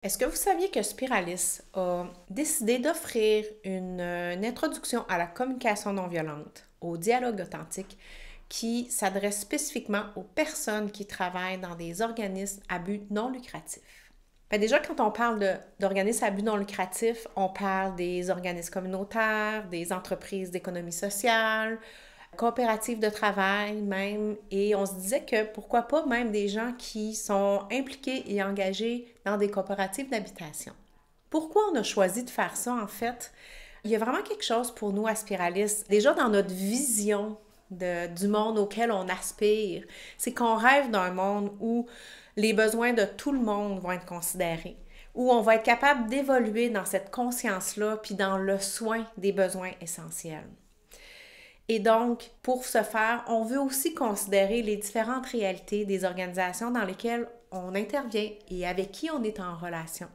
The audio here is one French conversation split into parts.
Est-ce que vous saviez que Spiralis a décidé d'offrir une introduction à la communication non violente, au dialogue authentique, qui s'adresse spécifiquement aux personnes qui travaillent dans des organismes à but non lucratif? Ben déjà, quand on parle d'organismes à but non lucratif, on parle des organismes communautaires, des entreprises d'économie sociale, coopératives de travail même, et on se disait que pourquoi pas même des gens qui sont impliqués et engagés dans des coopératives d'habitation. Pourquoi on a choisi de faire ça en fait? Il y a vraiment quelque chose pour nous à Spiralis, déjà dans notre vision du monde auquel on aspire, c'est qu'on rêve d'un monde où les besoins de tout le monde vont être considérés, où on va être capable d'évoluer dans cette conscience-là, puis dans le soin des besoins essentiels. Et donc, pour ce faire, on veut aussi considérer les différentes réalités des organisations dans lesquelles on intervient et avec qui on est en relation.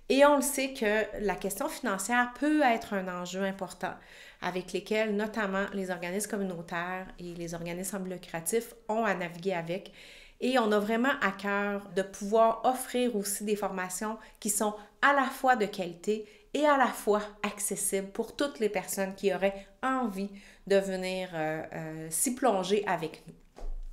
Et on le sait que la question financière peut être un enjeu important avec lesquels notamment les organismes communautaires et les organismes lucratifs ont à naviguer avec. Et on a vraiment à cœur de pouvoir offrir aussi des formations qui sont à la fois de qualité et à la fois accessibles pour toutes les personnes qui auraient envie de venir s'y plonger avec nous.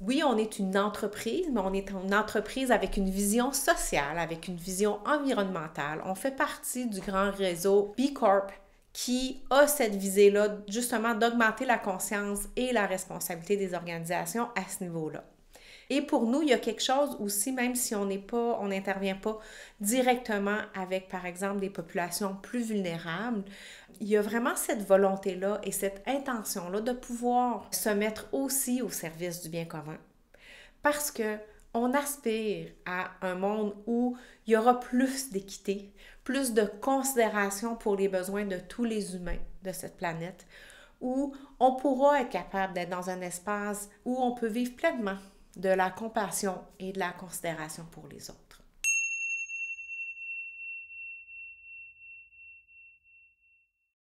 Oui, on est une entreprise, mais on est une entreprise avec une vision sociale, avec une vision environnementale. On fait partie du grand réseau B Corp qui a cette visée-là, justement, d'augmenter la conscience et la responsabilité des organisations à ce niveau-là. Et pour nous, il y a quelque chose aussi, même si on n'intervient pas directement avec, par exemple, des populations plus vulnérables, il y a vraiment cette volonté-là et cette intention-là de pouvoir se mettre aussi au service du bien commun. Parce que on aspire à un monde où il y aura plus d'équité, plus de considération pour les besoins de tous les humains de cette planète, où on pourra être capable d'être dans un espace où on peut vivre pleinement de la compassion et de la considération pour les autres.